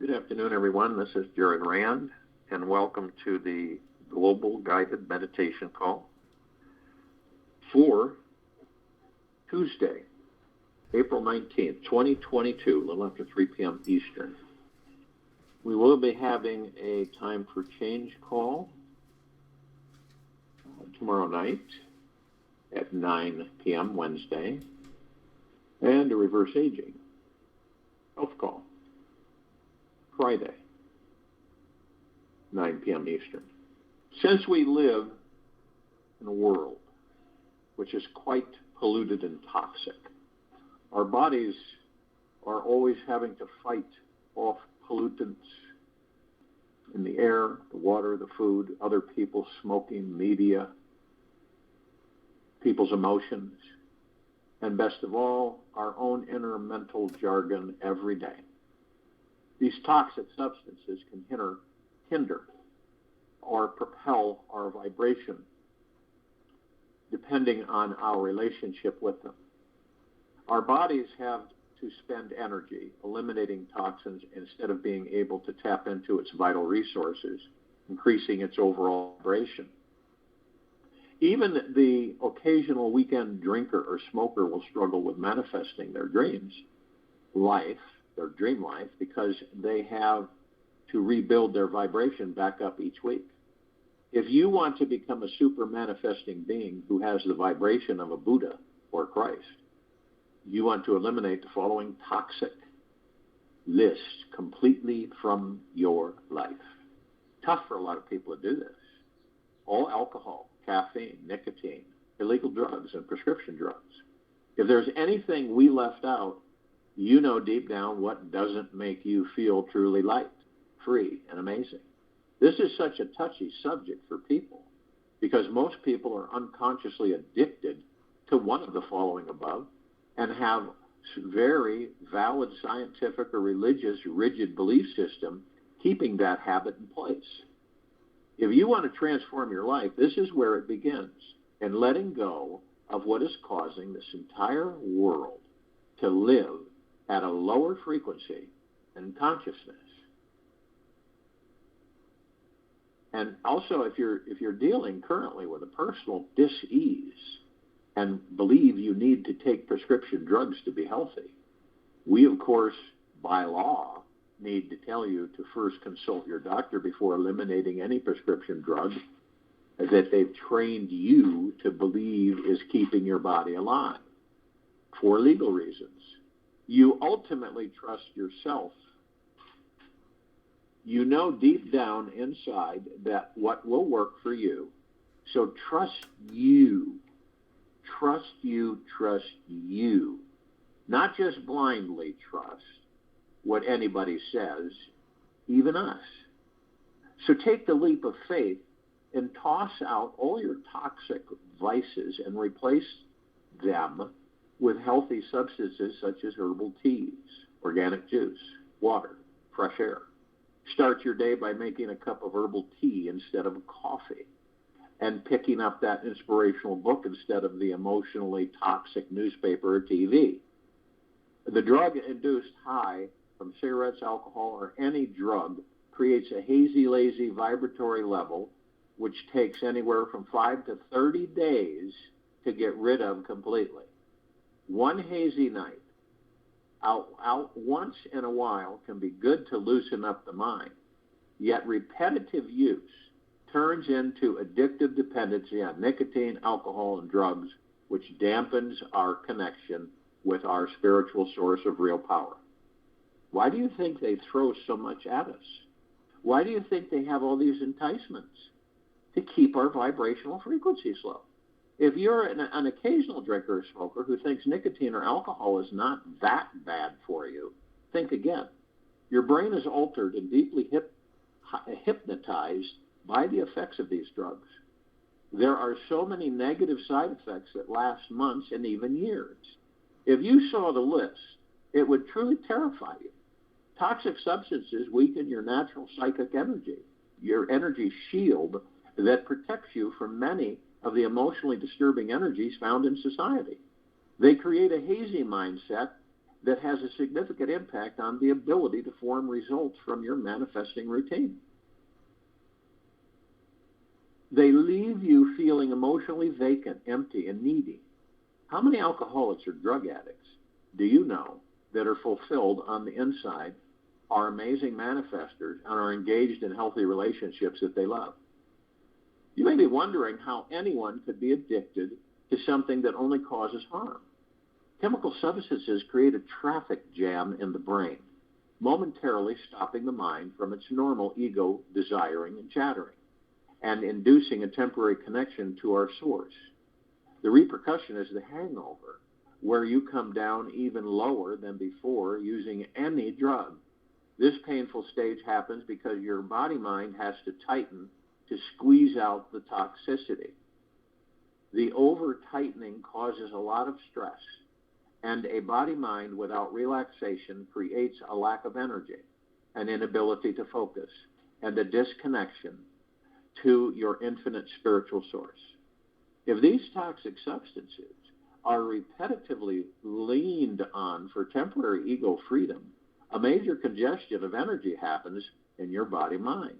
Good afternoon, everyone. This is Jared Rand, and welcome to the Global Guided Meditation Call for Tuesday, April 19th, 2022, a little after 3 p.m. Eastern. We will be having a time for change call tomorrow night at 9 p.m. Wednesday, and a reverse aging health call Friday, 9 p.m. Eastern. Since we live in a world which is quite polluted and toxic, our bodies are always having to fight off pollutants in the air, the water, the food, other people smoking, media, people's emotions, and best of all, our own inner mental jargon every day. These toxic substances can hinder or propel our vibration depending on our relationship with them. Our bodies have to spend energy eliminating toxins instead of being able to tap into its vital resources, increasing its overall vibration. Even the occasional weekend drinker or smoker will struggle with manifesting their dream life, because they have to rebuild their vibration back up each week. If you want to become a super manifesting being who has the vibration of a Buddha or Christ, you want to eliminate the following toxic list completely from your life. Tough for a lot of people to do this. All alcohol, caffeine, nicotine, illegal drugs, and prescription drugs. If there's anything we left out, you know deep down what doesn't make you feel truly light, free, and amazing. This is such a touchy subject for people because most people are unconsciously addicted to one of the following above and have very valid scientific or religious rigid belief system keeping that habit in place. If you want to transform your life, this is where it begins, in letting go of what is causing this entire world to live at a lower frequency and consciousness. And also, if you're dealing currently with a personal dis-ease and believe you need to take prescription drugs to be healthy, we, of course, by law, need to tell you to first consult your doctor before eliminating any prescription drug that they've trained you to believe is keeping your body alive for legal reasons. You ultimately trust yourself. You know deep down inside that what will work for you. So trust you. Trust you, trust you. Not just blindly trust what anybody says, even us. So take the leap of faith and toss out all your toxic vices and replace them with healthy substances such as herbal teas, organic juice, water, fresh air. Start your day by making a cup of herbal tea instead of coffee and picking up that inspirational book instead of the emotionally toxic newspaper or TV. The drug-induced high from cigarettes, alcohol, or any drug creates a hazy, lazy, vibratory level which takes anywhere from 5 to 30 days to get rid of completely. One hazy night out once in a while can be good to loosen up the mind, yet repetitive use turns into addictive dependency on nicotine, alcohol, and drugs, which dampens our connection with our spiritual source of real power. Why do you think they throw so much at us? Why do you think they have all these enticements? To keep our vibrational frequencies low. If you're an occasional drinker or smoker who thinks nicotine or alcohol is not that bad for you, think again. Your brain is altered and deeply hypnotized by the effects of these drugs. There are so many negative side effects that last months and even years. If you saw the list, it would truly terrify you. Toxic substances weaken your natural psychic energy, your energy shield that protects you from many of the emotionally disturbing energies found in society. They create a hazy mindset that has a significant impact on the ability to form results from your manifesting routine. They leave you feeling emotionally vacant, empty, and needy. How many alcoholics or drug addicts do you know that are fulfilled on the inside, are amazing manifestors, and are engaged in healthy relationships that they love? You may be wondering how anyone could be addicted to something that only causes harm. Chemical substances create a traffic jam in the brain, momentarily stopping the mind from its normal ego desiring and chattering, and inducing a temporary connection to our source. The repercussion is the hangover, where you come down even lower than before using any drug. This painful stage happens because your body-mind has to tighten to squeeze out the toxicity. The over-tightening causes a lot of stress, and a body-mind without relaxation creates a lack of energy, an inability to focus, and a disconnection to your infinite spiritual source. If these toxic substances are repetitively leaned on for temporary ego freedom, a major congestion of energy happens in your body-mind.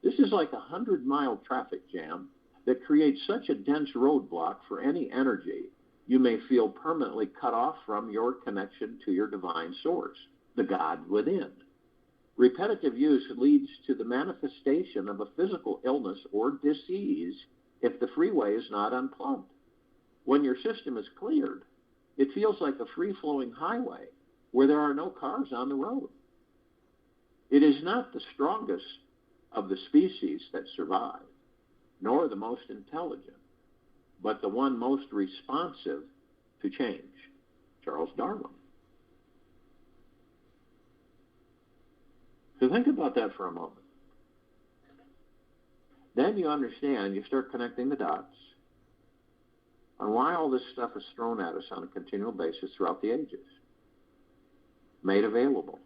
This is like a 100-mile traffic jam that creates such a dense roadblock for any energy you may feel permanently cut off from your connection to your divine source, the God within. Repetitive use leads to the manifestation of a physical illness or disease if the freeway is not unplugged. When your system is cleared, it feels like a free-flowing highway where there are no cars on the road. It is not the strongest of the species that survive, nor the most intelligent, but the one most responsive to change. Charles Darwin. So think about that for a moment. Then you understand, you start connecting the dots on why all this stuff is thrown at us on a continual basis throughout the ages, made available,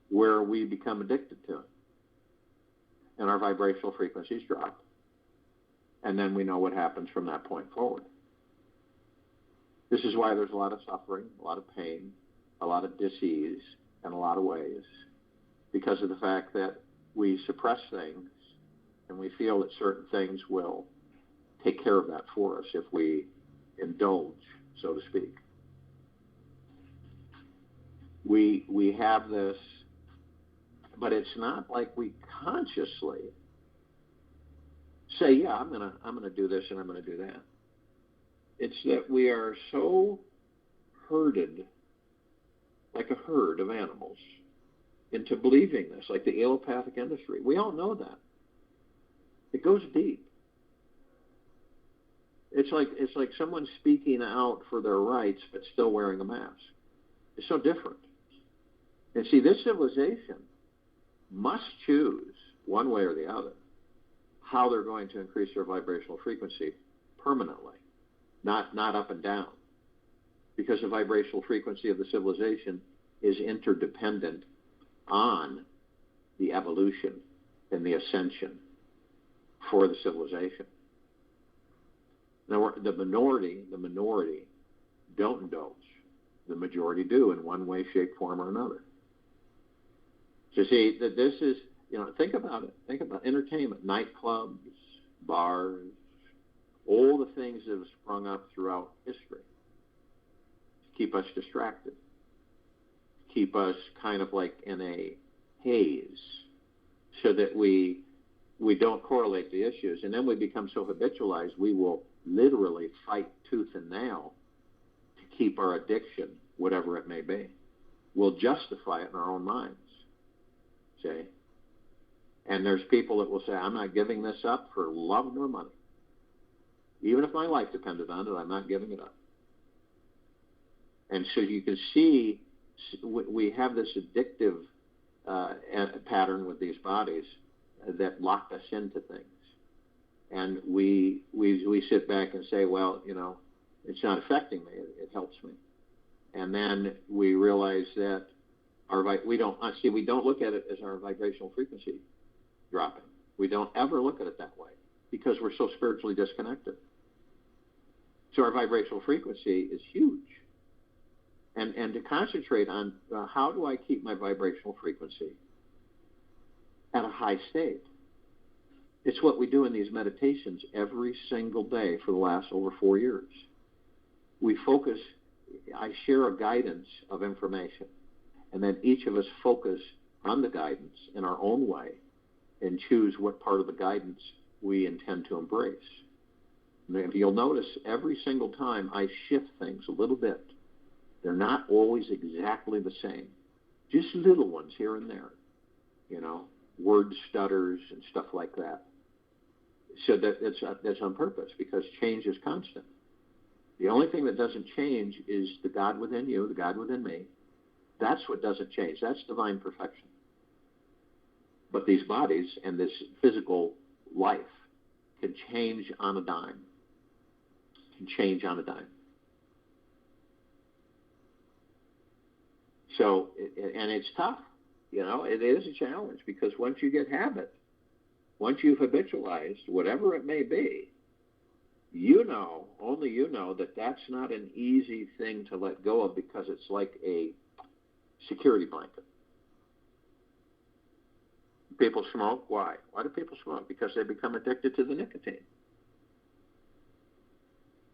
where we become addicted to it, and our vibrational frequencies drop, and then we know what happens from that point forward. This is why there's a lot of suffering, a lot of pain, a lot of dis-ease, in a lot of ways, because of the fact that we suppress things and we feel that certain things will take care of that for us if we indulge, so to speak. We have this, but it's not like we consciously say, yeah, I'm gonna do this and I'm gonna do that. It's that we are so herded, like a herd of animals, into believing this, like the allopathic industry. We all know that. It goes deep. It's like someone speaking out for their rights but still wearing a mask. It's so different. And see, this civilization must choose, one way or the other, how they're going to increase their vibrational frequency permanently, not up and down. Because the vibrational frequency of the civilization is interdependent on the evolution and the ascension for the civilization. Now, the minority don't indulge. The majority do in one way, shape, form, or another. So see, that this is, think about it. Think about entertainment, nightclubs, bars, all the things that have sprung up throughout history to keep us distracted, keep us kind of like in a haze so that we don't correlate the issues. And then we become so habitualized, we will literally fight tooth and nail to keep our addiction, whatever it may be. We'll justify it in our own minds. See? And there's people that will say, I'm not giving this up for love nor money. Even if my life depended on it, I'm not giving it up. And so you can see we have this addictive pattern with these bodies that lock us into things. And we sit back and say, well, it's not affecting me. It helps me. And then we realize that we don't look at it as our vibrational frequency dropping. We don't ever look at it that way because we're so spiritually disconnected. So our vibrational frequency is huge. and to concentrate on how do I keep my vibrational frequency at a high state. It's what we do in these meditations every single day for the last over 4 years. We focus, I share a guidance of information, and then each of us focus on the guidance in our own way and choose what part of the guidance we intend to embrace. And you'll notice every single time I shift things a little bit, they're not always exactly the same. Just little ones here and there, word stutters and stuff like that. So that's on purpose, because change is constant. The only thing that doesn't change is the God within you, the God within me. That's what doesn't change. That's divine perfection. But these bodies and this physical life can change on a dime. So, and it's tough. It is a challenge, because once you get habit, once you've habitualized whatever it may be, only you know that that's not an easy thing to let go of, because it's like a security blanket. People smoke. Why? Why do people smoke? Because they become addicted to the nicotine.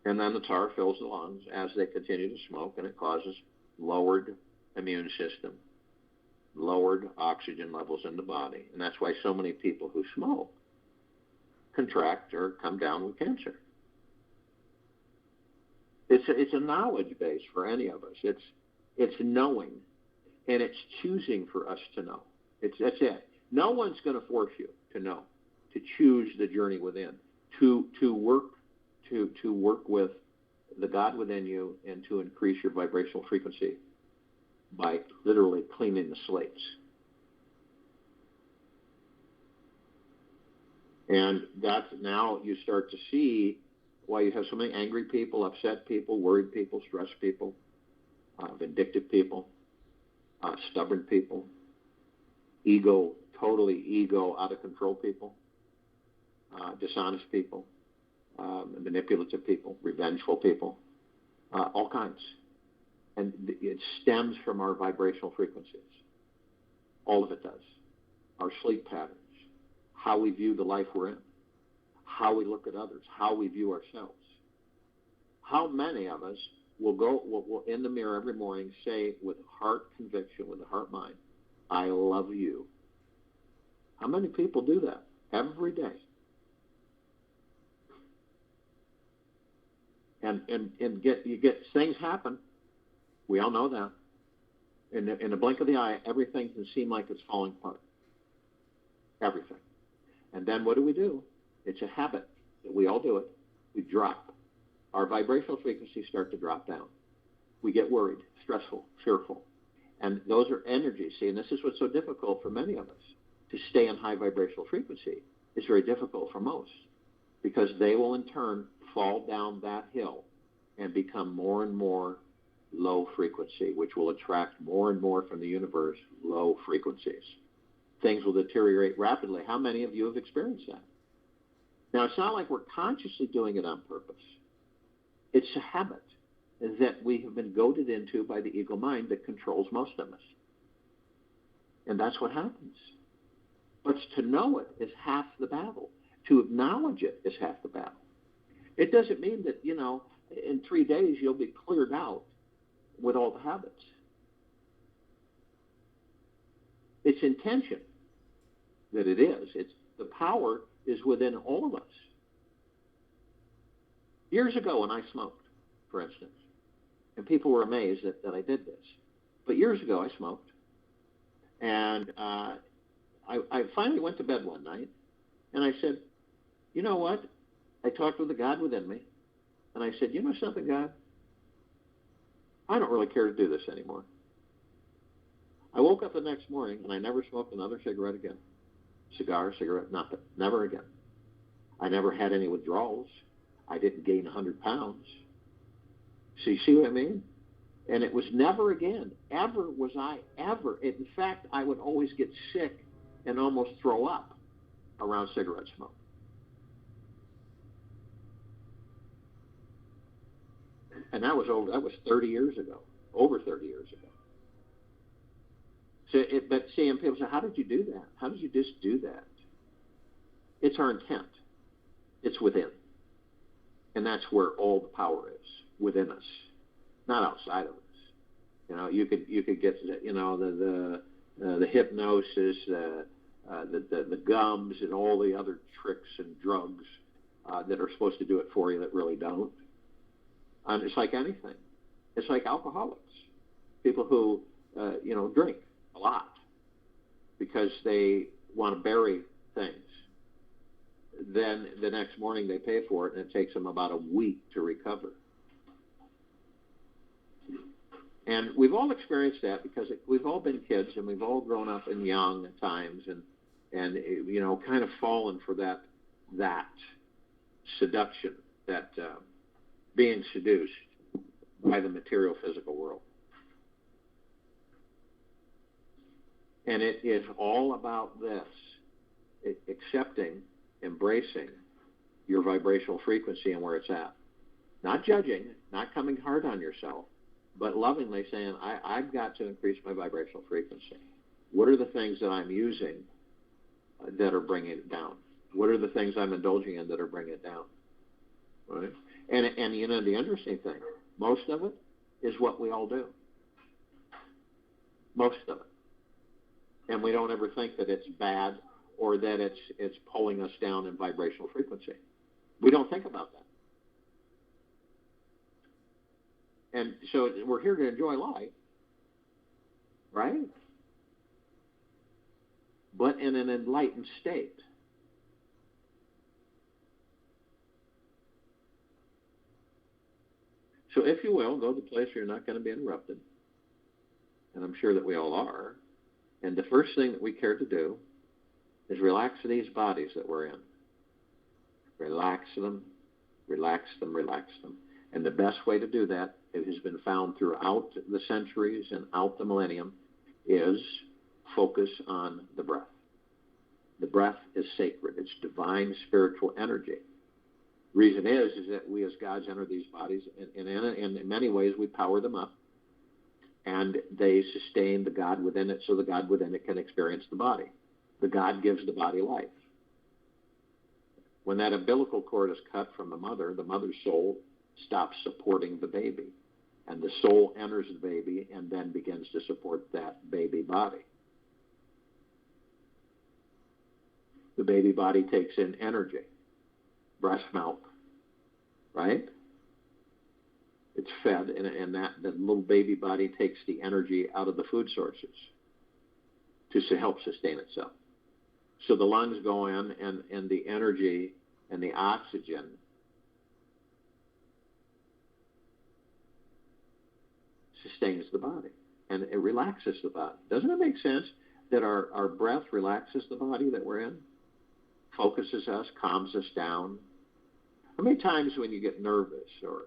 And then the tar fills the lungs as they continue to smoke, and it causes lowered immune system, lowered oxygen levels in the body. And that's why so many people who smoke contract or come down with cancer. It's a knowledge base for any of us. It's knowing, and it's choosing for us to know. That's it. No one's going to force you to know, to choose the journey within, to work with the God within you, and to increase your vibrational frequency by literally cleaning the slates. And that's now you start to see why you have so many angry people, upset people, worried people, stressed people, vindictive people, stubborn people, totally ego, out of control people, dishonest people, manipulative people, revengeful people, all kinds. And it stems from our vibrational frequencies. All of it does. Our sleep patterns, how we view the life we're in, how we look at others, how we view ourselves. How many of us will in the mirror every morning say with heart conviction, with a heart mind, I love you? How many people do that every day? And you get things happen. We all know that. In a blink of the eye, everything can seem like it's falling apart. Everything. And then what do? It's a habit that we all do it. We drop. Our vibrational frequencies start to drop down. We get worried, stressful, fearful. And those are energies. See, and this is what's so difficult for many of us. To stay in high vibrational frequency is very difficult for most, because they will in turn fall down that hill and become more and more low frequency, which will attract more and more from the universe low frequencies. Things will deteriorate rapidly. How many of you have experienced that? Now, it's not like we're consciously doing it on purpose. It's a habit that we have been goaded into by the ego mind that controls most of us. And that's what happens. But to know it is half the battle. To acknowledge it is half the battle. It doesn't mean that, in 3 days you'll be cleared out with all the habits. It's intention that it is. The power is within all of us. Years ago when I smoked, for instance, and people were amazed that I did this. But years ago I smoked, and I finally went to bed one night, and I said, you know what? I talked with the God within me, and I said, you know something, God? I don't really care to do this anymore. I woke up the next morning, and I never smoked another cigarette again. Cigarette, nothing. Never again. I never had any withdrawals. I didn't gain 100 pounds. So you see what I mean? And it was never again. Ever was I ever. In fact, I would always get sick and almost throw up around cigarette smoke. And that was 30 years ago. over 30 years ago. So, but see, and people say, how did you do that? How did you just do that? It's our intent. It's within. And that's where all the power is, within us, not outside of us. You know, you could get, you know, the hypnosis, the gums, and all the other tricks and drugs that are supposed to do it for you that really don't. And it's like anything. It's like alcoholics, people who, you know, drink a lot because they want to bury things. Then the next morning they pay for it, and it takes them about a week to recover. And we've all experienced that because we've all been kids, and we've all grown up in young at times, and you know, kind of fallen for that seduction, that being seduced by the material physical world. And it is all about this, accepting, embracing your vibrational frequency and where it's at. Not judging, not coming hard on yourself, but lovingly saying, I've got to increase my vibrational frequency. What are the things that I'm using that are bringing it down? What are the things I'm indulging in that are bringing it down? Right? And you know, the interesting thing, most of it is what we all do. Most of it. And we don't ever think that it's bad or that it's pulling us down in vibrational frequency. We don't think about that. And so we're here to enjoy life, right? But in an enlightened state. So if you will, go to the place where you're not going to be interrupted. And I'm sure that we all are. And the first thing that we care to do is relax these bodies that we're in. Relax them, relax them, relax them. And the best way to do that, it has been found throughout the centuries and out the millennium, is focus on the breath. The breath is sacred. It's divine spiritual energy. Reason is that we as gods enter these bodies, and in many ways we power them up, and they sustain the God within it so the God within it can experience the body. The God gives the body life. When that umbilical cord is cut from the mother's soul stops supporting the baby, and the soul enters the baby and then begins to support that baby body. The baby body takes in energy, breast milk, right? It's fed, and that little baby body takes the energy out of the food sources to help sustain itself. So the lungs go in, and the energy and the oxygen sustains the body, and it relaxes the body. Doesn't it make sense that our breath relaxes the body that we're in, focuses us, calms us down? How many times when you get nervous or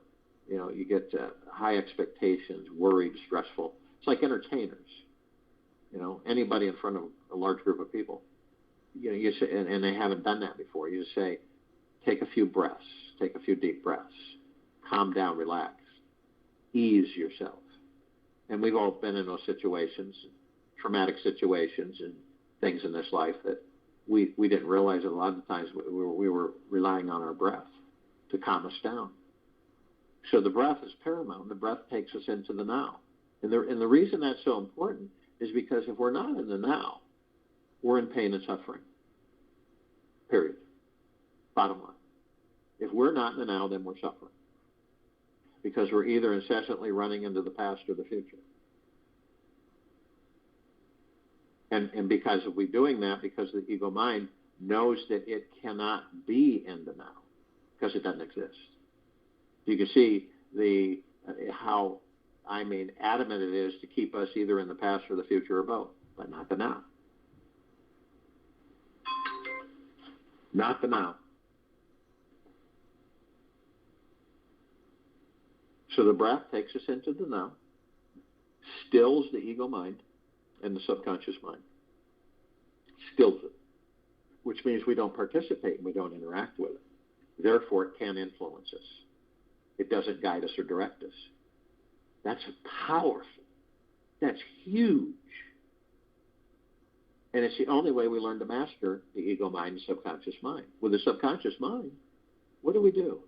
you get high expectations, worried, stressful, it's like entertainers. Anybody in front of a large group of people, you say, and they haven't done that before, you say, take a few breaths, take a few deep breaths, calm down, relax, ease yourself. And we've all been in those situations, traumatic situations and things in this life that we didn't realize that a lot of the times we were relying on our breath to calm us down. So the breath is paramount. The breath takes us into the now. And the reason that's so important is because if we're not in the now, we're in pain and suffering. Period. Bottom line. If we're not in the now, then we're suffering. Because we're either incessantly running into the past or the future. And because of we doing that, because the ego mind knows that it cannot be in the now, because it doesn't exist. You can see how adamant it is to keep us either in the past or the future or both, but not the now. Not the now. So the breath takes us into the now, stills the ego mind and the subconscious mind. Stills it, which means we don't participate and we don't interact with it. Therefore, it can't influence us. It doesn't guide us or direct us. That's powerful. That's huge. And it's the only way we learn to master the ego mind and subconscious mind. With the subconscious mind, what do?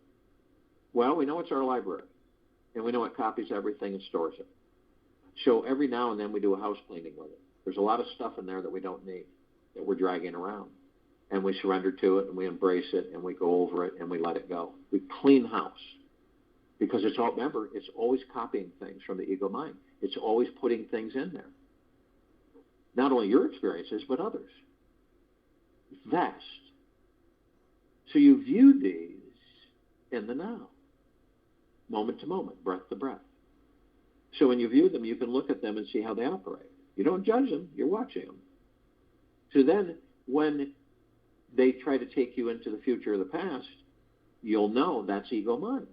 Well, we know it's our library, and we know it copies everything and stores it. So every now and then we do a house cleaning with it. There's a lot of stuff in there that we don't need, that we're dragging around. And we surrender to it, and we embrace it, and we go over it, and we let it go. We clean house. Because it's all, remember, it's always copying things from the ego mind. It's always putting things in there. Not only your experiences, but others. Vast. So you view these in the now, moment to moment, breath to breath. So when you view them, you can look at them and see how they operate. You don't judge them, you're watching them. So then, when they try to take you into the future or the past, you'll know that's ego mind.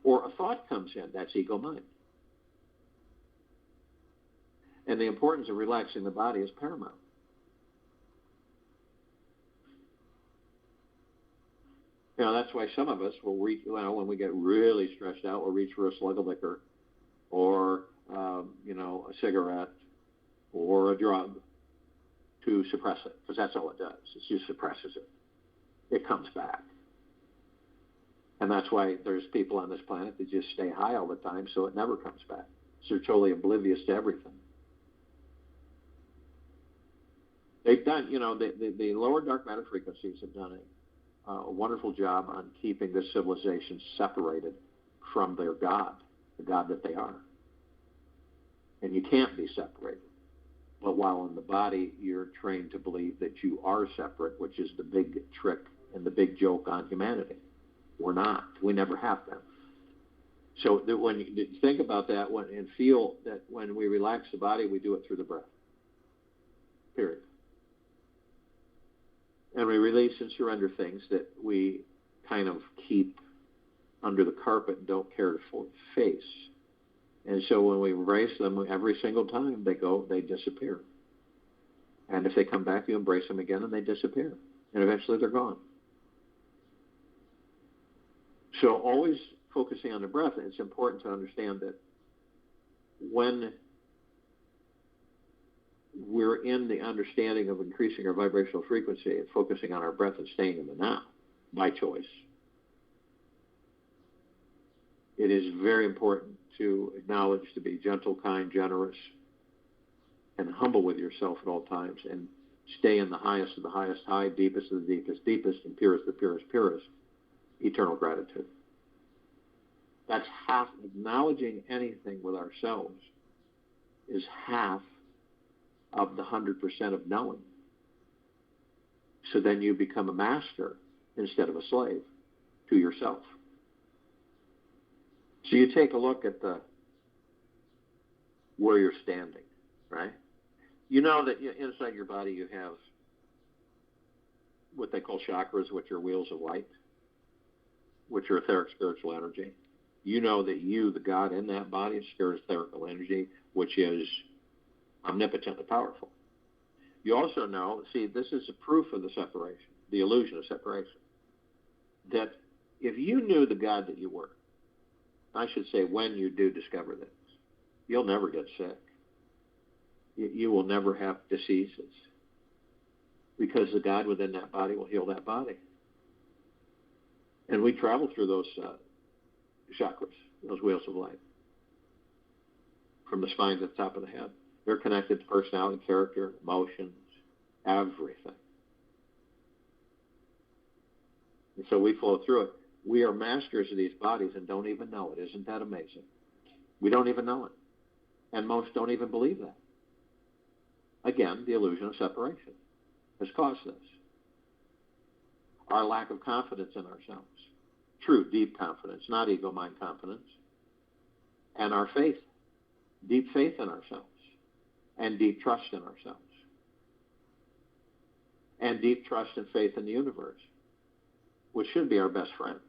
Or a thought comes in, that's ego mind. And the importance of relaxing the body is paramount. You know, that's why some of us will reach, when we get really stressed out, we'll reach for a slug of liquor or, a cigarette or a drug to suppress it, because that's all it does. It just suppresses it. It comes back. And that's why there's people on this planet that just stay high all the time, so it never comes back. So they're totally oblivious to everything. They've done, the lower dark matter frequencies have done a wonderful job on keeping this civilization separated from their God, the God that they are. And you can't be separated. But while in the body, you're trained to believe that you are separate, which is the big trick and the big joke on humanity. We're not. We never have been. So that when you think about that and feel that when we relax the body, we do it through the breath. Period. And we release and surrender things that we kind of keep under the carpet and don't care to face. And so when we embrace them, every single time they disappear. And if they come back, you embrace them again and they disappear. And eventually they're gone. So always focusing on the breath, it's important to understand that when we're in the understanding of increasing our vibrational frequency and focusing on our breath and staying in the now, by choice, it is very important to acknowledge, to be gentle, kind, generous, and humble with yourself at all times, and stay in the highest of the highest high, deepest of the deepest deepest, and purest of the purest purest, eternal gratitude. That's half. Acknowledging anything with ourselves is half of the 100% of knowing. So then you become a master instead of a slave to yourself. So you take a look at where you're standing, right? You know that inside your body you have what they call chakras, which are wheels of light, which are etheric spiritual energy. You know that you, the God in that body, is etherical energy, which is omnipotently powerful. You also know, this is a proof of the separation, the illusion of separation, that if you knew the God that you were, I should say when you do discover this, you'll never get sick. You will never have diseases, because the God within that body will heal that body. And we travel through those chakras, those wheels of light, from the spine to the top of the head. They're connected to personality, character, emotions, everything. And so we flow through it. We are masters of these bodies and don't even know it. Isn't that amazing? We don't even know it. And most don't even believe that. Again, the illusion of separation has caused this. Our lack of confidence in ourselves. True, deep confidence, not ego mind confidence. And our faith, deep faith in ourselves. And deep trust in ourselves. And deep trust and faith in the universe, which should be our best friend.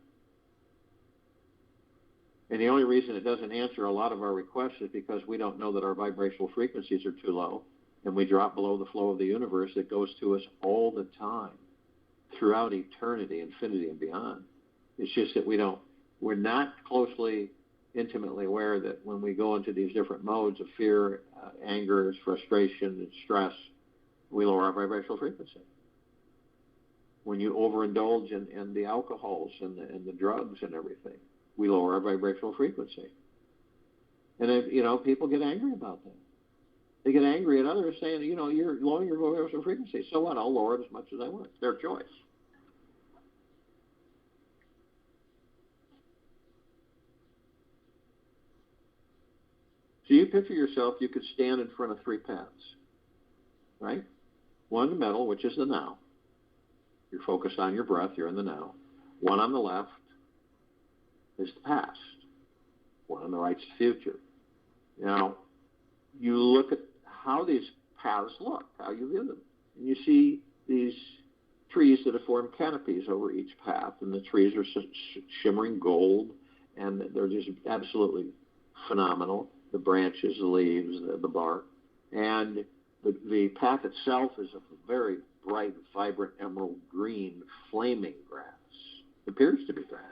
And the only reason it doesn't answer a lot of our requests is because we don't know that our vibrational frequencies are too low, and we drop below the flow of the universe that goes to us all the time, throughout eternity, infinity, and beyond. It's just that we don't We're not closely, intimately aware that when we go into these different modes of fear, anger, frustration, and stress, we lower our vibrational frequency. When you overindulge in the alcohols and the drugs and everything, we lower our vibrational frequency. And if, people get angry about that. They get angry at others saying, you're lowering your vibrational frequency. So what? I'll lower it as much as I want. It's their choice. So you picture yourself, you could stand in front of three paths, right? One in the middle, which is the now. You're focused on your breath, you're in the now. One on the left is the past. One on the right is the future. Now, you look at how these paths look, how you view them. And you see these trees that have formed canopies over each path, and the trees are shimmering gold, and they're just absolutely phenomenal. The branches, the leaves, the bark. And the path itself is a very bright, vibrant, emerald green, flaming grass. It appears to be grass.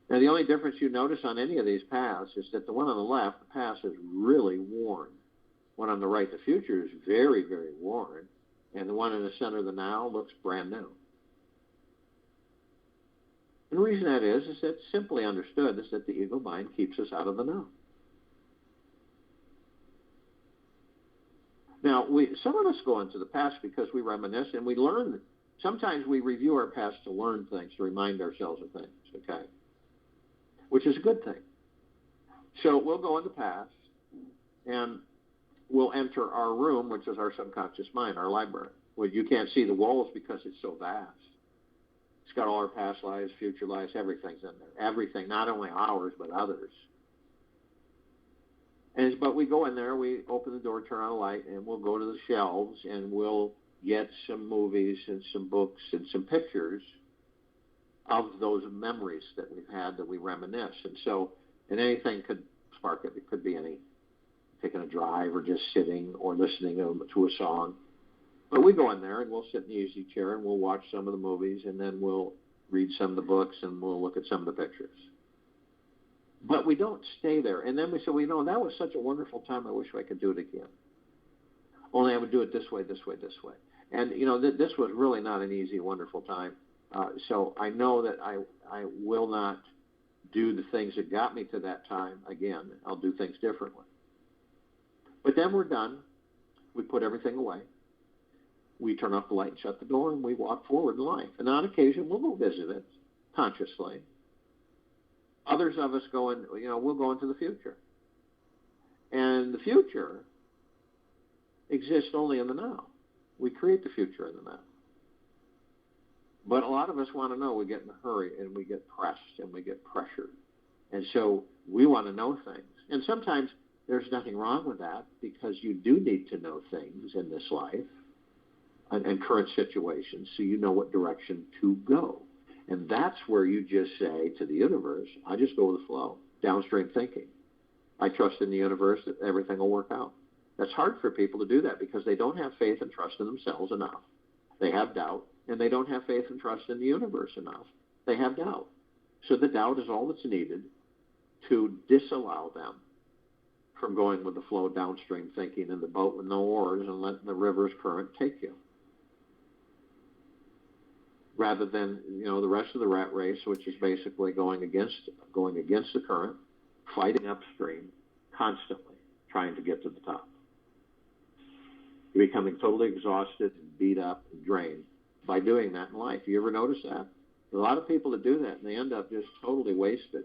Now, the only difference you notice on any of these paths is that the one on the left, the path is really worn. One on the right, the future, is very, very worn. And the one in the center of the now looks brand new. And the reason that is that simply understood is that the ego mind keeps us out of the now. Now, some of us go into the past because we reminisce and we learn. Sometimes we review our past to learn things, to remind ourselves of things, okay? Which is a good thing. So we'll go in the past and we'll enter our room, which is our subconscious mind, our library. Well, you can't see the walls because it's so vast. It's got all our past lives, future lives, everything's in there. Everything, not only ours, but others. But we go in there, we open the door, turn on a light, and we'll go to the shelves, and we'll get some movies and some books and some pictures of those memories that we've had that we reminisce. And anything could spark it. It could be taking a drive or just sitting or listening to a song. But we go in there, and we'll sit in the easy chair, and we'll watch some of the movies, and then we'll read some of the books, and we'll look at some of the pictures. But we don't stay there. And then we say, that was such a wonderful time. I wish I could do it again. Only I would do it this way, this way, this way. And, this was really not an easy, wonderful time. So I know that I will not do the things that got me to that time again. I'll do things differently. But then we're done. We put everything away. We turn off the light and shut the door, and we walk forward in life. And on occasion, we'll go visit it consciously. Others of us we'll go into the future. And the future exists only in the now. We create the future in the now. But a lot of us want to know. We get in a hurry, and we get pressed, and we get pressured. And so we want to know things. And sometimes there's nothing wrong with that, because you do need to know things in this life and current situations so you know what direction to go. And that's where you just say to the universe, I just go with the flow, downstream thinking. I trust in the universe that everything will work out. That's hard for people to do that because they don't have faith and trust in themselves enough. They have doubt, and they don't have faith and trust in the universe enough. They have doubt. So the doubt is all that's needed to disallow them from going with the flow, downstream thinking in the boat with no oars and letting the river's current take you. Rather than, the rest of the rat race, which is basically going against the current, fighting upstream, constantly trying to get to the top. You're becoming totally exhausted and beat up and drained by doing that in life. You ever notice that? A lot of people that do that, and they end up just totally wasted.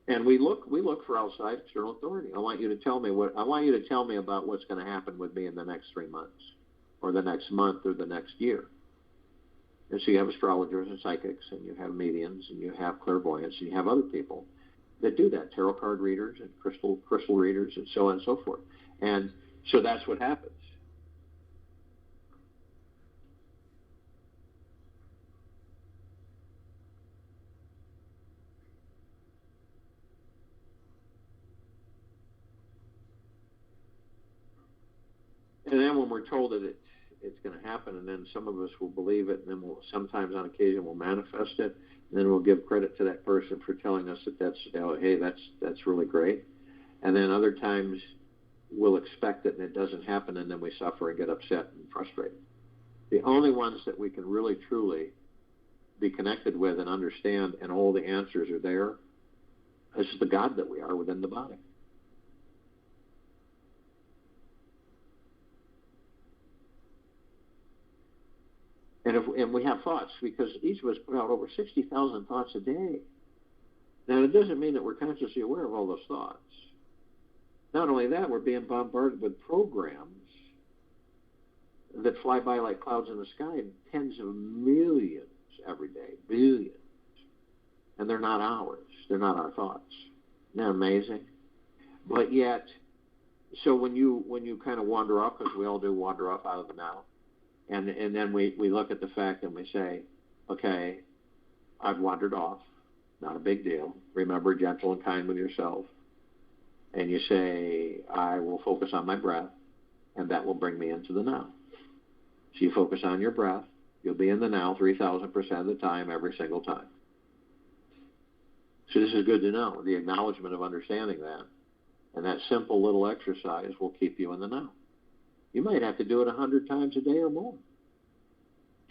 And we look for outside external authority. I want you to tell me about what's going to happen with me in the next 3 months, or the next month, or the next year. And so you have astrologers and psychics, and you have mediums, and you have clairvoyants, and you have other people that do that, tarot card readers and crystal readers, and so on and so forth. And so that's what happens. And then when we're told that it's going to happen, and then some of us will believe it, and then sometimes on occasion we'll manifest it, and then we'll give credit to that person for telling us that hey, that's really great. And then other times we'll expect it and it doesn't happen, and then we suffer and get upset and frustrated. The only ones that we can really truly be connected with and understand, and all the answers are there, is the God that we are within the body. And we have thoughts, because each of us put out over 60,000 thoughts a day. Now, it doesn't mean that we're consciously aware of all those thoughts. Not only that, we're being bombarded with programs that fly by like clouds in the sky, tens of millions every day, billions. And they're not ours. They're not our thoughts. Isn't that amazing? But yet, so when you kind of wander off, because we all do wander off out of the now, and then we look at the fact and we say, okay, I've wandered off. Not a big deal. Remember, gentle and kind with yourself. And you say, I will focus on my breath, and that will bring me into the now. So you focus on your breath. You'll be in the now 3,000% of the time, every single time. So this is good to know, the acknowledgement of understanding that. And that simple little exercise will keep you in the now. You might have to do it 100 times a day or more.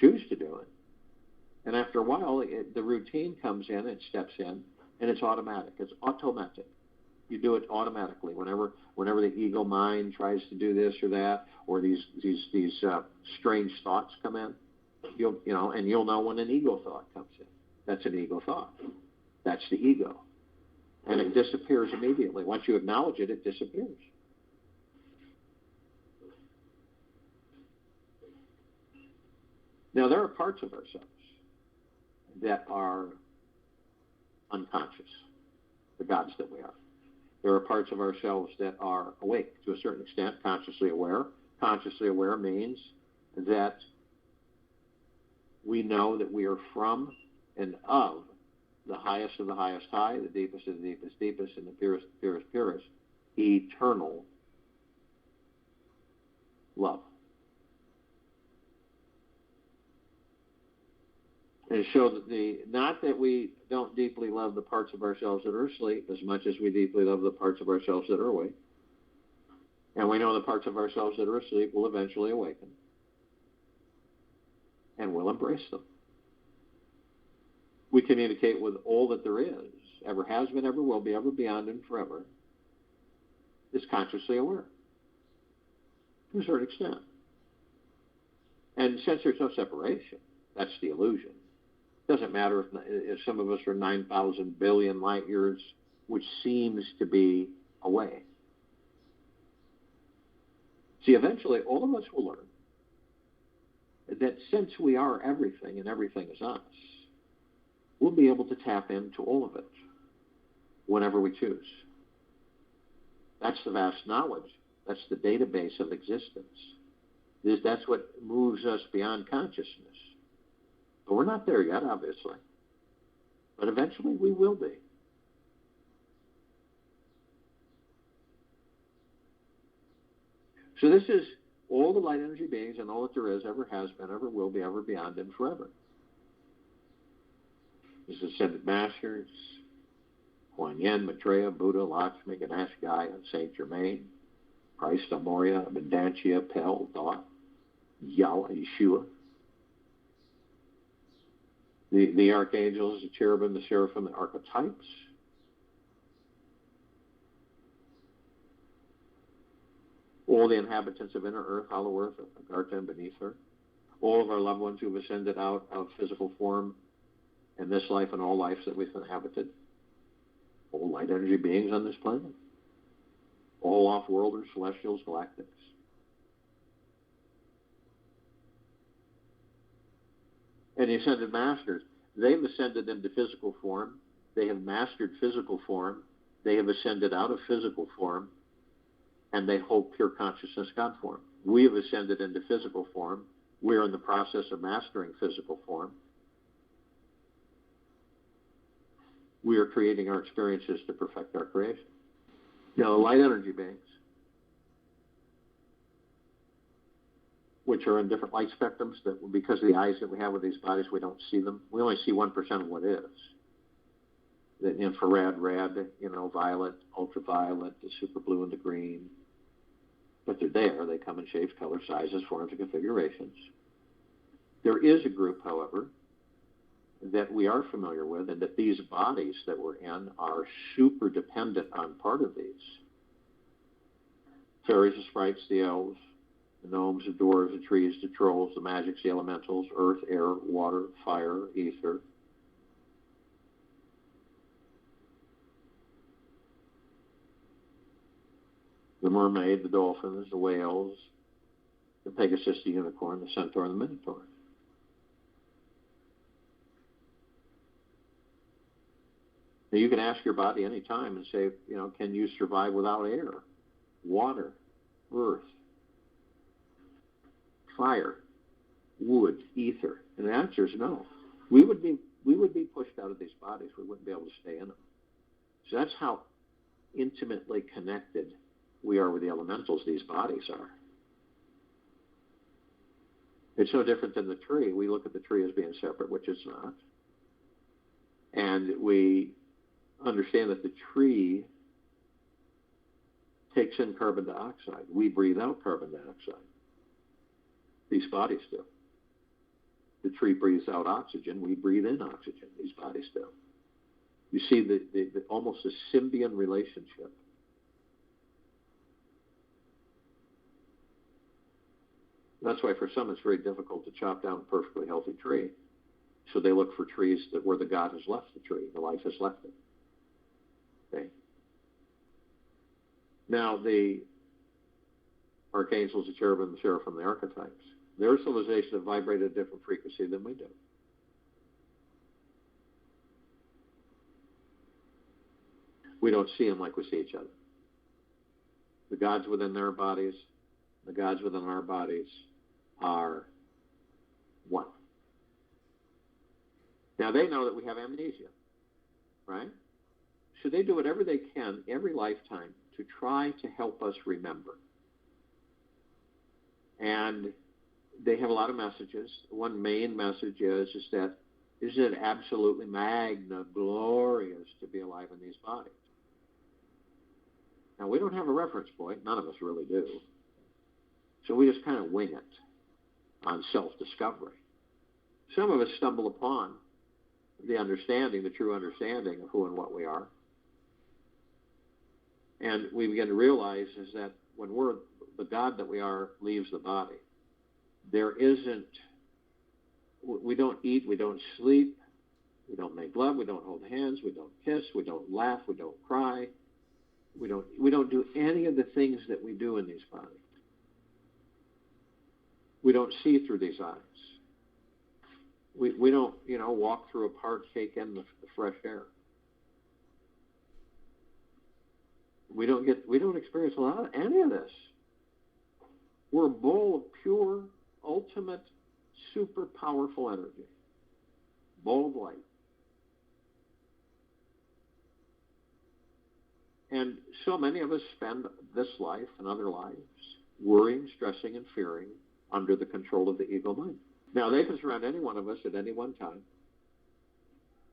Choose to do it. And after a while, the routine comes in, it steps in, and it's automatic. It's automatic. You do it automatically. Whenever the ego mind tries to do this or that, or these strange thoughts come in, you'll know when an ego thought comes in. That's an ego thought. That's the ego. And it disappears immediately. Once you acknowledge it, it disappears. Now, there are parts of ourselves that are unconscious, the gods that we are. There are parts of ourselves that are awake to a certain extent, consciously aware. Consciously aware means that we know that we are from and of the highest of the highest high, the deepest of the deepest deepest, and the purest purest purest, eternal love. And so that not that we don't deeply love the parts of ourselves that are asleep as much as we deeply love the parts of ourselves that are awake. And we know the parts of ourselves that are asleep will eventually awaken. And we'll embrace them. We communicate with all that there is, ever has been, ever will be, ever beyond, and forever, is consciously aware to a certain extent. And since there's no separation, that's the illusion. Doesn't matter if some of us are 9,000 billion light years, which seems to be away. See, eventually all of us will learn that since we are everything and everything is us, we'll be able to tap into all of it whenever we choose. That's the vast knowledge. That's the database of existence. That's what moves us beyond consciousness. But we're not there yet, obviously. But eventually we will be. So this is all the light energy beings and all that there is, ever has been, ever will be, ever beyond, and forever. This is Ascended Masters, Kuan Yin, Maitreya, Buddha, Lakshmi, Ganesh, Gaia, Saint Germain, Christ, Amoria, Abundantia, Pel, Thoth, Yahweh, Yeshua. The archangels, the cherubim, the seraphim, the archetypes. All the inhabitants of inner earth, hollow earth, Agartha, and beneath her. All of our loved ones who have ascended out of physical form in this life and all lives that we've inhabited. All light energy beings on this planet. All off-worlders, celestials, galactics. And the Ascended Masters, they've ascended into physical form. They have mastered physical form. They have ascended out of physical form. And they hold pure consciousness God form. We have ascended into physical form. We're in the process of mastering physical form. We are creating our experiences to perfect our creation. Now, the light energy beings, which are in different light spectrums, that because of the eyes that we have with these bodies, we don't see them. We only see 1% of what is. The infrared, red, violet, ultraviolet, the super blue and the green. But they're there. They come in shapes, colors, sizes, forms, and configurations. There is a group, however, that we are familiar with, and that these bodies that we're in are super dependent on part of these. Fairies, the sprites, the elves, the gnomes, the dwarves, the trees, the trolls, the magics, the elementals, earth, air, water, fire, ether. The mermaid, the dolphins, the whales, the Pegasus, the unicorn, the centaur, and the minotaur. Now, you can ask your body any time and say, can you survive without air, water, earth, fire, wood, ether? And the answer is no. We would be pushed out of these bodies. We wouldn't be able to stay in them. So that's how intimately connected we are with the elementals, these bodies are. It's no different than the tree. We look at the tree as being separate, which it's not. And we understand that the tree takes in carbon dioxide. We breathe out carbon dioxide. These bodies do. The tree breathes out oxygen. We breathe in oxygen. These bodies do. You see the almost a symbiont relationship. That's why for some it's very difficult to chop down a perfectly healthy tree. So they look for trees where the God has left the tree, the life has left it. Okay. Now the archangels, the cherubim, the seraphim, the archetypes, their civilizations have vibrated at a different frequency than we do. We don't see them like we see each other. The gods within their bodies, the gods within our bodies are one. Now, they know that we have amnesia, right? So they do whatever they can every lifetime to try to help us remember. And they have a lot of messages. One main message is that isn't it absolutely magna, glorious to be alive in these bodies? Now, we don't have a reference point. None of us really do. So we just kind of wing it on self-discovery. Some of us stumble upon the understanding, the true understanding of who and what we are. And we begin to realize is that when the God that we are leaves the body, we don't eat, we don't sleep, we don't make love, we don't hold hands, we don't kiss, we don't laugh, we don't cry, we don't do any of the things that we do in these bodies. We don't see through these eyes. We don't, walk through a park, take in the fresh air. We don't experience a lot of any of this. We're a bowl of pure, ultimate, super powerful energy. Bowl of light. And so many of us spend this life and other lives worrying, stressing, and fearing under the control of the ego mind. Now, they can surround any one of us at any one time,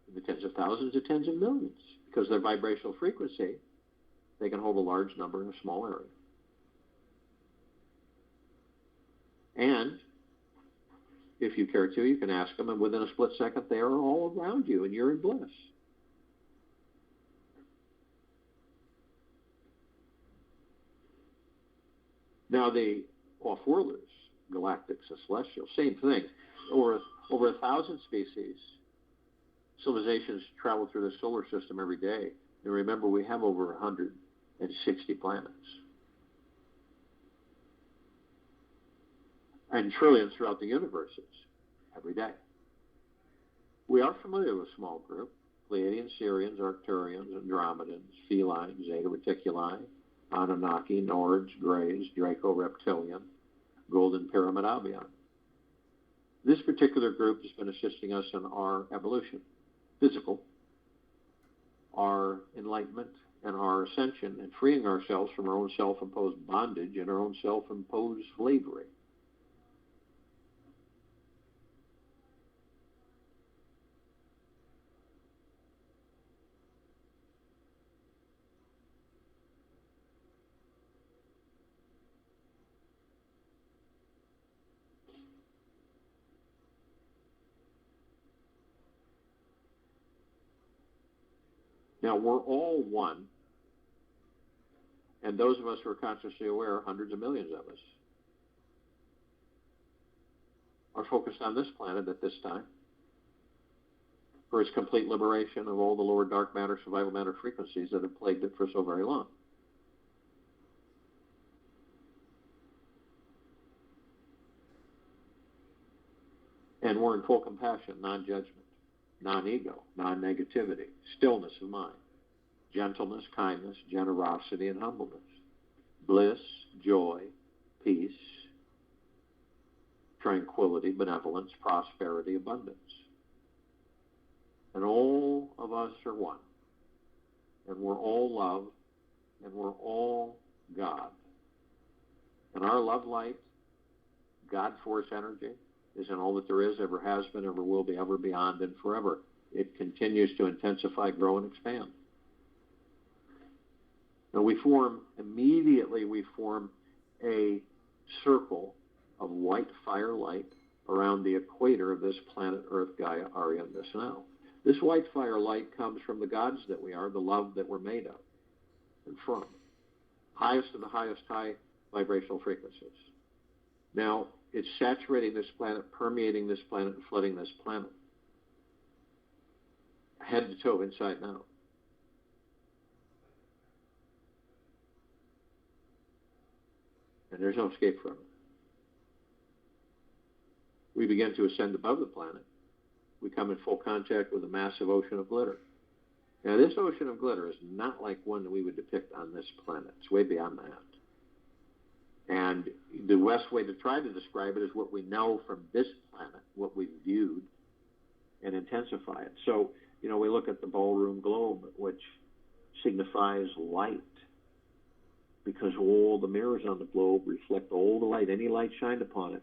in the tens of thousands to tens of millions, because their vibrational frequency, they can hold a large number in a small area. And if you care to, you can ask them, and within a split second, they are all around you, and you're in bliss. Now, the off-worlders, galactics and celestials, same thing. Over 1,000 species, civilizations travel through the solar system every day. And remember, we have over 160 planets. And trillions throughout the universes every day. We are familiar with a small group: Pleiadians, Sirians, Arcturians, Andromedans, Felines, Zeta Reticuli, Anunnaki, Nords, Greys, Draco Reptilian, Golden Pyramid Albion. This particular group has been assisting us in our evolution, physical, our enlightenment, and our ascension, and freeing ourselves from our own self-imposed bondage and our own self-imposed slavery. Now, we're all one, and those of us who are consciously aware, hundreds of millions of us, are focused on this planet at this time for its complete liberation of all the lower dark matter, survival matter frequencies that have plagued it for so very long. And we're in full compassion, non-judgment, non-ego, non-negativity, stillness of mind, gentleness, kindness, generosity, and humbleness, bliss, joy, peace, tranquility, benevolence, prosperity, abundance. And all of us are one. And we're all love, and we're all God. And our love light, God force energy, is in all that there is, ever has been, ever will be, ever beyond, and forever. It continues to intensify, grow, and expand. Now immediately we form a circle of white fire light around the equator of this planet Earth, Gaia, Arya, and this now. This white fire light comes from the gods that we are, the love that we're made of and from. Highest of the highest high vibrational frequencies. Now, it's saturating this planet, permeating this planet, and flooding this planet. Head to toe, inside and out. And there's no escape from it. We begin to ascend above the planet. We come in full contact with a massive ocean of glitter. Now, this ocean of glitter is not like one that we would depict on this planet. It's way beyond that. And the best way to try to describe it is what we know from this planet, what we've viewed, and intensify it. So, we look at the ballroom globe, which signifies light, because all the mirrors on the globe reflect all the light. Any light shined upon it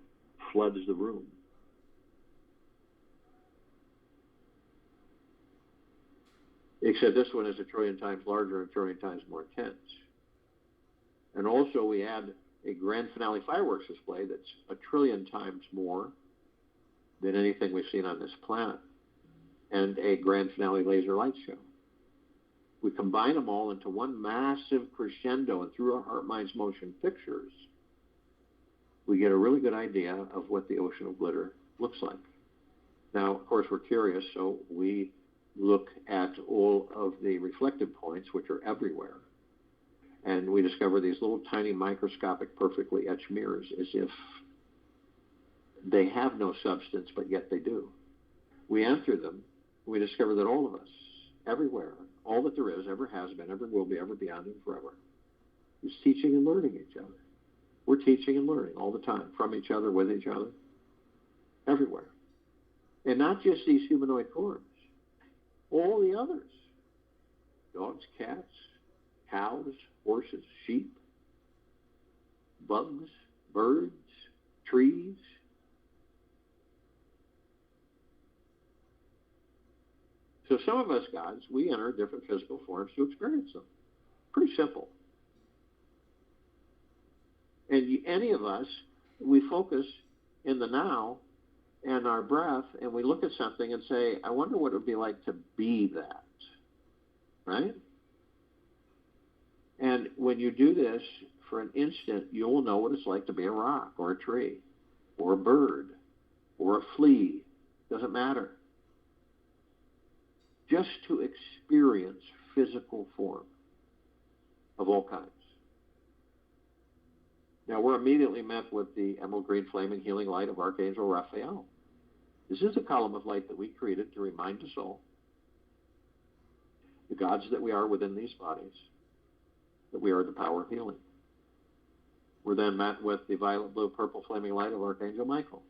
floods the room. Except this one is a trillion times larger and a trillion times more intense. And also we add a grand finale fireworks display that's a trillion times more than anything we've seen on this planet, and a grand finale laser light show. We combine them all into one massive crescendo, and through our heart, minds, motion pictures, we get a really good idea of what the ocean of glitter looks like. Now, of course, we're curious, so we look at all of the reflective points, which are everywhere, and we discover these little tiny microscopic, perfectly etched mirrors, as if they have no substance, but yet they do. We enter them, we discover that all of us, everywhere, all that there is, ever has been, ever will be, ever beyond, and forever, is teaching and learning each other. We're teaching and learning all the time, from each other, with each other, everywhere. And not just these humanoid forms, all the others. Dogs, cats, cows, horses, sheep, bugs, birds, trees. So some of us gods, we enter different physical forms to experience them. Pretty simple. And any of us, we focus in the now and our breath, and we look at something and say, I wonder what it would be like to be that, right? And when you do this for an instant, you'll know what it's like to be a rock or a tree or a bird or a flea. Doesn't matter. Just to experience physical form of all kinds. Now, we're immediately met with the emerald green flaming healing light of Archangel Raphael. This is a column of light that we created to remind us all, the gods that we are within these bodies, that we are the power of healing. We're then met with the violet, blue, purple flaming light of Archangel Michael.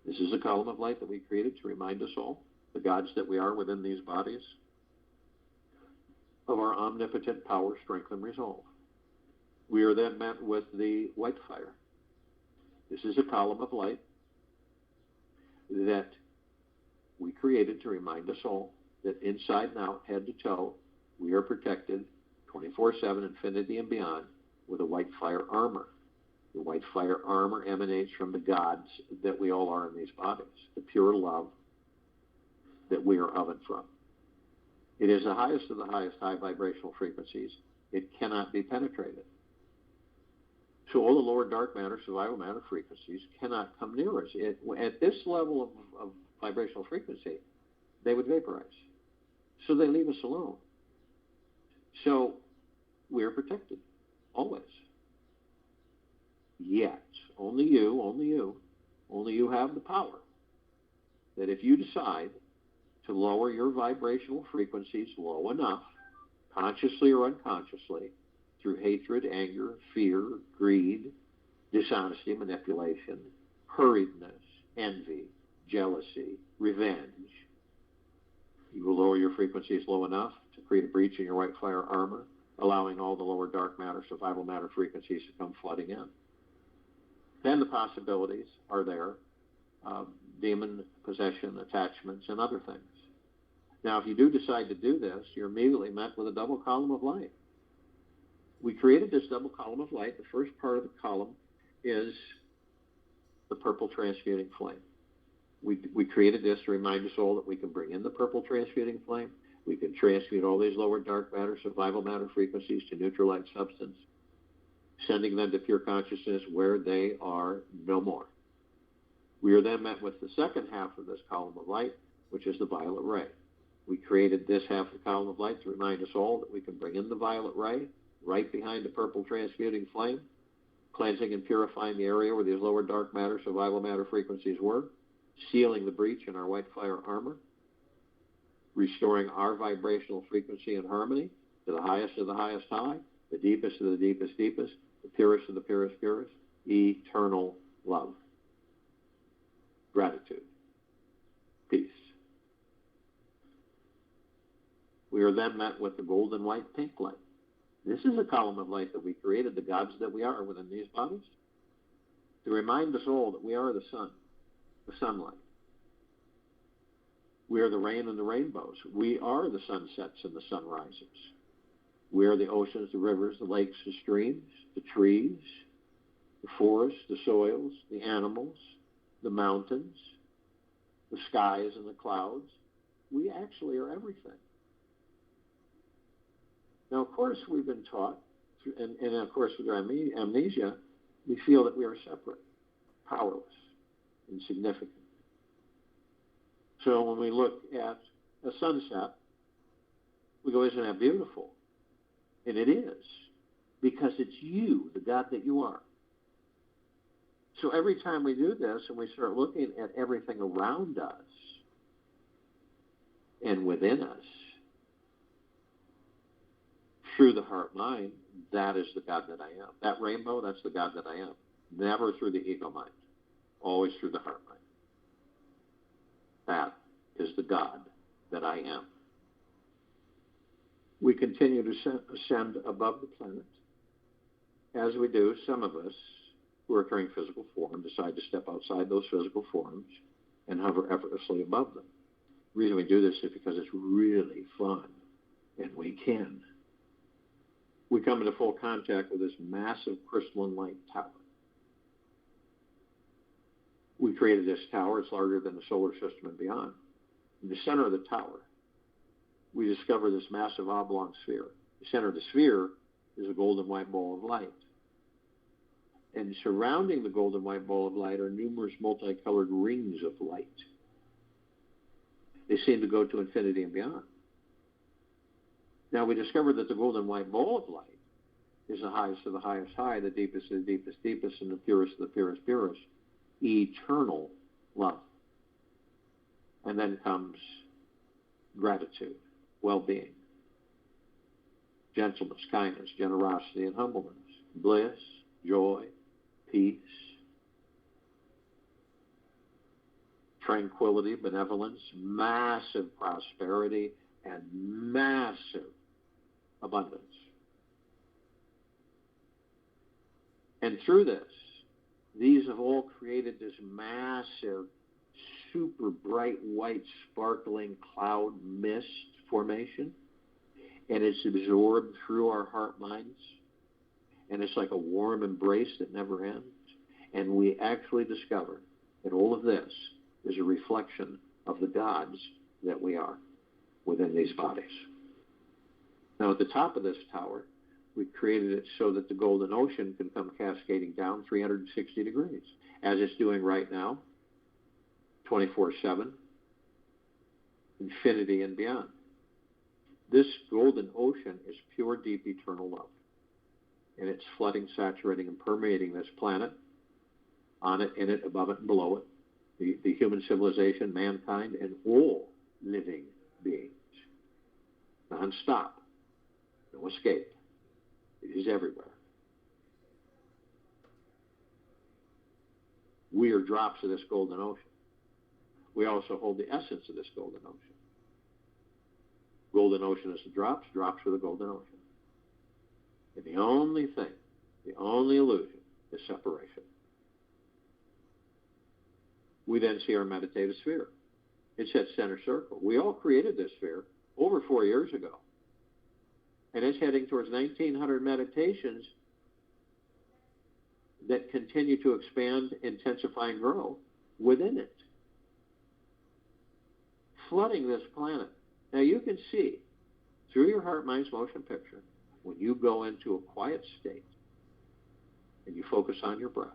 This is a column of light that we created to remind us all, the gods that we are within these bodies, of our omnipotent power, strength, and resolve. We are then met with the white fire. This is a column of light that we created to remind us all that inside and out, head to toe, we are protected 24/7, infinity and beyond, with a white fire armor. The white fire armor emanates from the gods that we all are in these bodies, the pure love that we are of and from. It is the highest of the highest high vibrational frequencies. It cannot be penetrated. So all the lower dark matter, survival matter frequencies cannot come near us. At this level of vibrational frequency, they would vaporize. So they leave us alone. So we're protected, always. Yet, only you have the power that if you decide to lower your vibrational frequencies low enough, consciously or unconsciously, through hatred, anger, fear, greed, dishonesty, manipulation, hurriedness, envy, jealousy, revenge, you will lower your frequencies low enough to create a breach in your white fire armor, allowing all the lower dark matter, survival matter frequencies to come flooding in. Then the possibilities are there of demon possession, attachments, and other things. Now, if you do decide to do this, you're immediately met with a double column of light. We created this double column of light. The first part of the column is the purple transmuting flame. We created this to remind us all that we can bring in the purple transmuting flame. We can transmute all these lower dark matter, survival matter frequencies to neutral light substance, sending them to pure consciousness where they are no more. We are then met with the second half of this column of light, which is the violet ray. We created this half of the column of light to remind us all that we can bring in the violet ray right behind the purple transmuting flame, cleansing and purifying the area where these lower dark matter, survival matter frequencies were, sealing the breach in our white fire armor, restoring our vibrational frequency and harmony to the highest of the highest high, the deepest of the deepest deepest, the purest of the purest purest, eternal love, gratitude, peace. We are then met with the golden white pink light. This is a column of light that we created, the gods that we are within these bodies, to remind us all that we are the sun, the sunlight. We are the rain and the rainbows. We are the sunsets and the sunrises. We are the oceans, the rivers, the lakes, the streams, the trees, the forests, the soils, the animals, the mountains, the skies and the clouds. We actually are everything. Now, of course, we've been taught, and of course with our amnesia, we feel that we are separate, powerless, insignificant. So when we look at a sunset, we go, isn't that beautiful? And it is, because it's you, the God that you are. So every time we do this and we start looking at everything around us and within us, through the heart mind, that is the God that I am. That rainbow, that's the God that I am. Never through the ego mind, always through the heart mind. That is the God that I am. We continue to ascend above the planet. As we do, some of us who are carrying physical form decide to step outside those physical forms and hover effortlessly above them. The reason we do this is because it's really fun, and we can. We come into full contact with this massive crystalline light tower. We created this tower. It's larger than the solar system and beyond. In the center of the tower, we discover this massive oblong sphere. The center of the sphere is a golden white ball of light. And surrounding the golden white ball of light are numerous multicolored rings of light. They seem to go to infinity and beyond. Now, we discover that the golden white ball of light is the highest of the highest high, the deepest of the deepest deepest, and the purest of the purest purest, eternal love. And then comes gratitude, well-being, gentleness, kindness, generosity, and humbleness, bliss, joy, peace, tranquility, benevolence, massive prosperity, and massive abundance. And through this, these have all created this massive, super bright white sparkling cloud mist formation, and it's absorbed through our heart minds, and it's like a warm embrace that never ends. And we actually discover that all of this is a reflection of the gods that we are. within these bodies. Now, at the top of this tower, we created it so that the golden ocean can come cascading down 360 degrees, as it's doing right now, 24/7, infinity and beyond. This golden ocean is pure, deep, eternal love. And it's flooding, saturating, and permeating this planet, on it, in it, above it, and below it, the human civilization, mankind, and all living beings. Non-stop. No escape. It is everywhere. We are drops of this golden ocean. We also hold the essence of this golden ocean. Golden ocean is the drops, drops are the golden ocean. And the only thing, the only illusion, is separation. We then see our meditative sphere. It's that center circle. We all created this sphere over 4 years ago. And it's heading towards 1,900 meditations that continue to expand, intensify, and grow within it, flooding this planet. Now you can see, through your heart, mind's motion picture, when you go into a quiet state and you focus on your breath,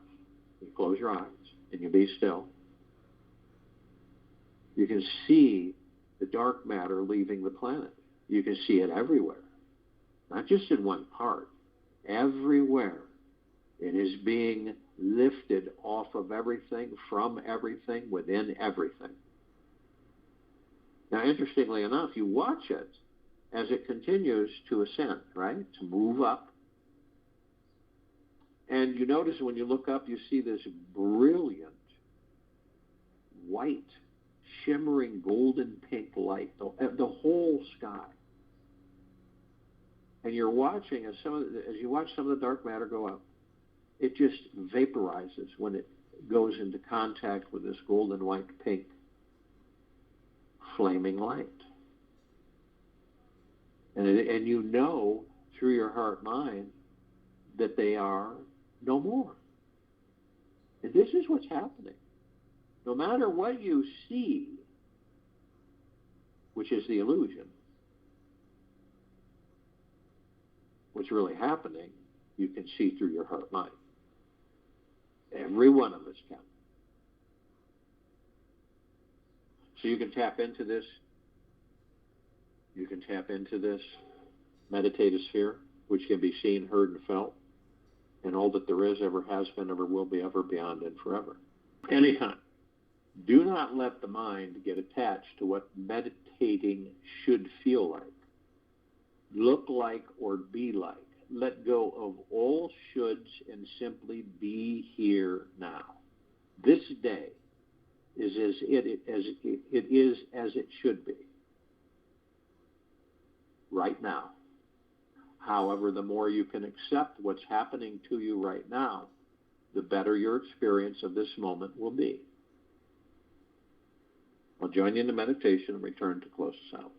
you close your eyes and you be still, you can see the dark matter leaving the planet. You can see it everywhere, not just in one part, everywhere. It is being lifted off of everything, from everything, within everything. Now, interestingly enough, you watch it as it continues to ascend, right? To move up. And you notice when you look up, you see this brilliant, white, shimmering, golden pink light, the whole sky. And you're watching, as you watch some of the dark matter go up, it just vaporizes when it goes into contact with this golden, white, pink, flaming light. And you know through your heart mind that they are no more. And this is what's happening. No matter what you see, which is the illusion, what's really happening, you can see through your heart mind. Every one of us can. So you can tap into this. You can tap into this meditative sphere, which can be seen, heard, and felt, and all that there is, ever has been, ever will be, ever, beyond, and forever. Anytime. Do not let the mind get attached to what meditating should feel like, look like, or be like. Let go of all shoulds and simply be here now. This day is as it should be. Right now. However, the more you can accept what's happening to you right now, the better your experience of this moment will be. I'll join you in the meditation and return to close us out.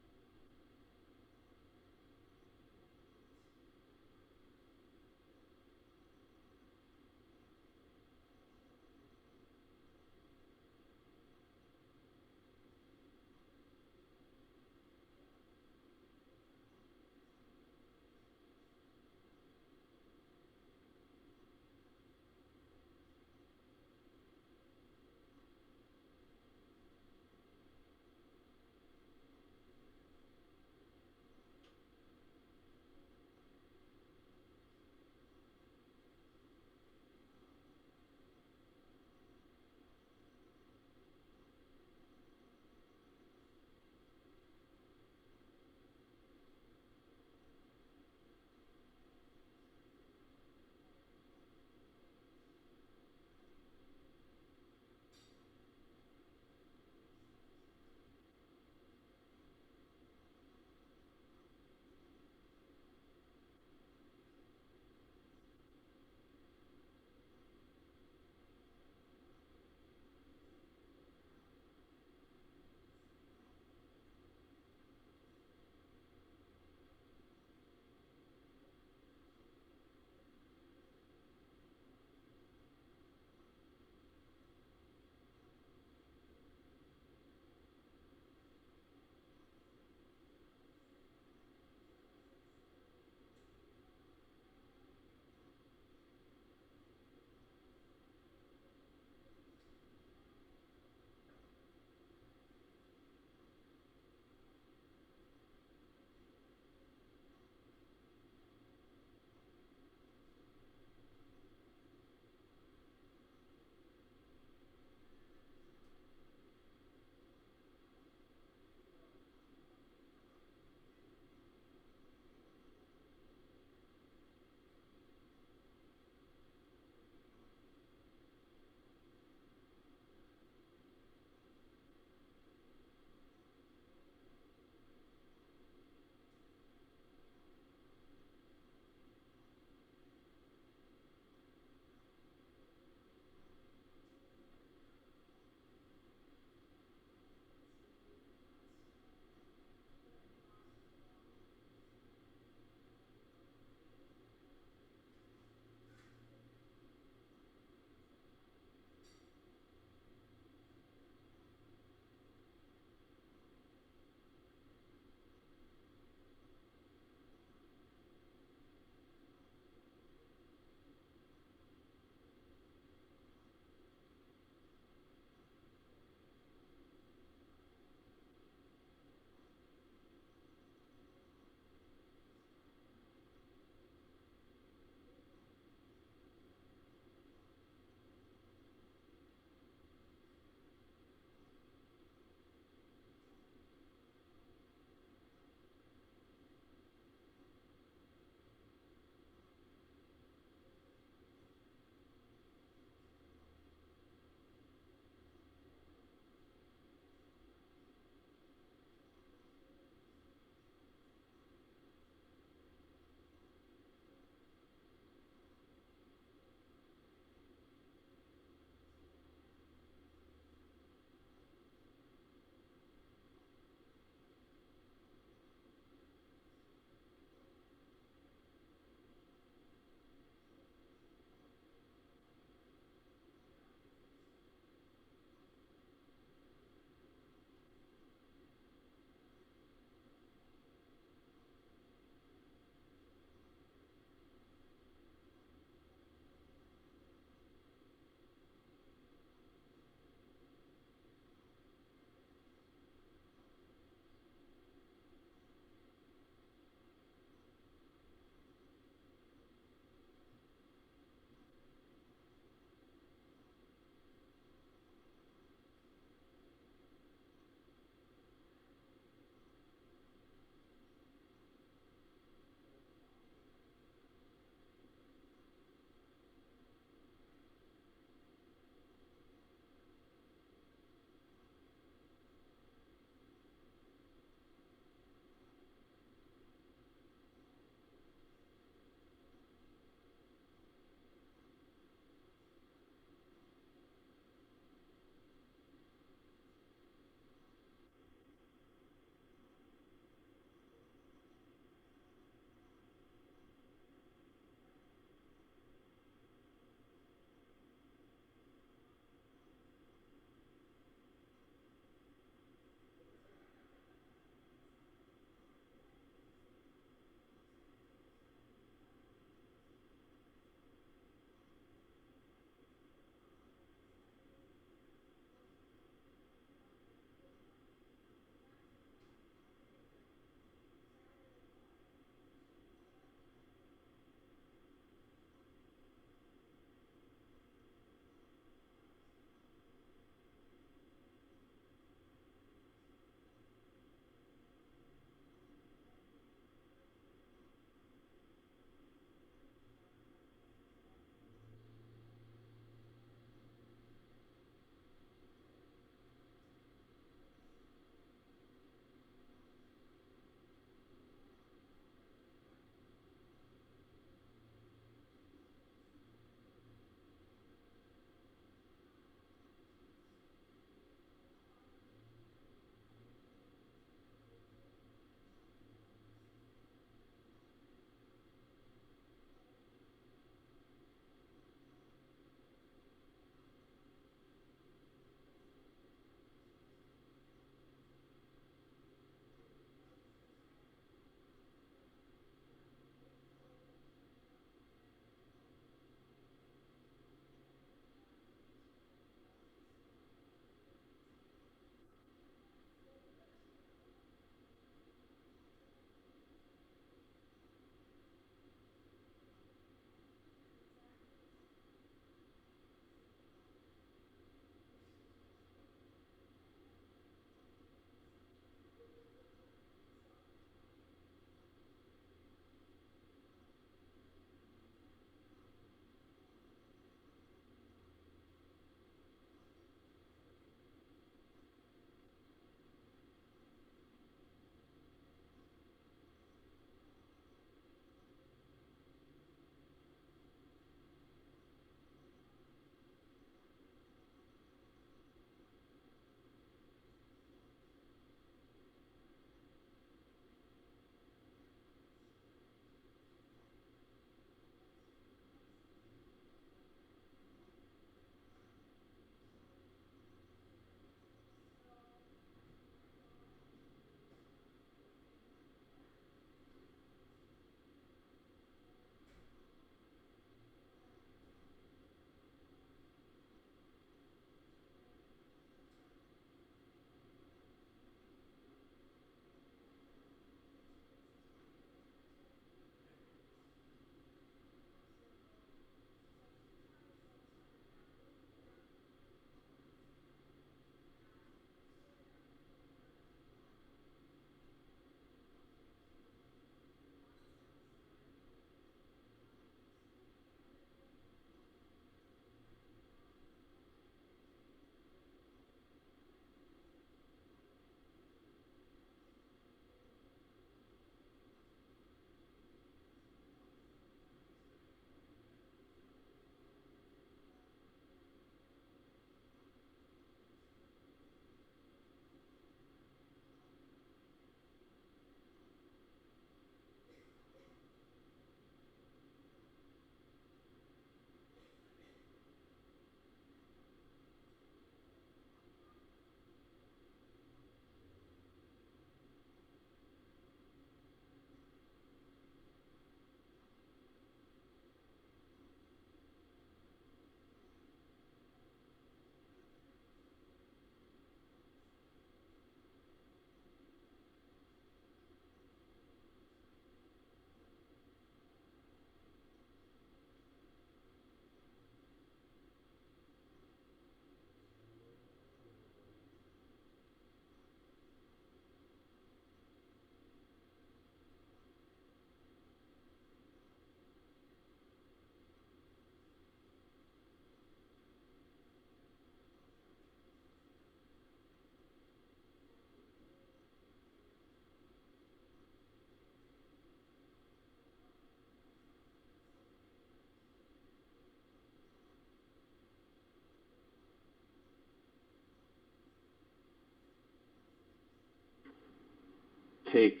take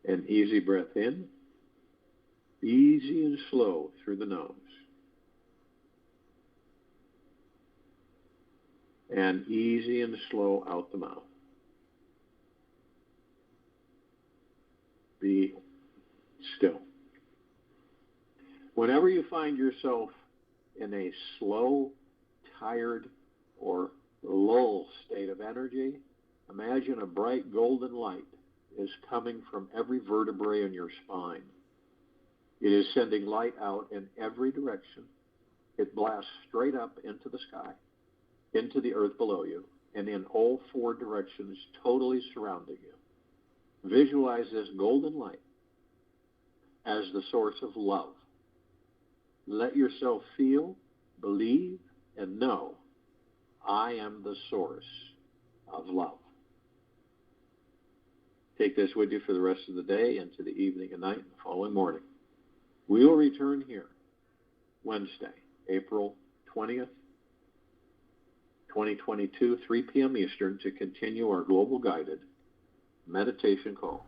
an easy breath in, easy and slow through the nose, and easy and slow out the mouth. Be still. Whenever you find yourself in a slow, tired, or lull state of energy, imagine a bright golden light is coming from every vertebrae in your spine. It is sending light out in every direction. It blasts straight up into the sky, into the earth below you, and in all four directions, totally surrounding you. Visualize this golden light as the source of love. Let yourself feel, believe, and know I am the source of love. Take this with you for the rest of the day, into the evening and night, and the following morning. We will return here Wednesday, April 20th, 2022, 3 p.m. Eastern, to continue our global guided meditation call.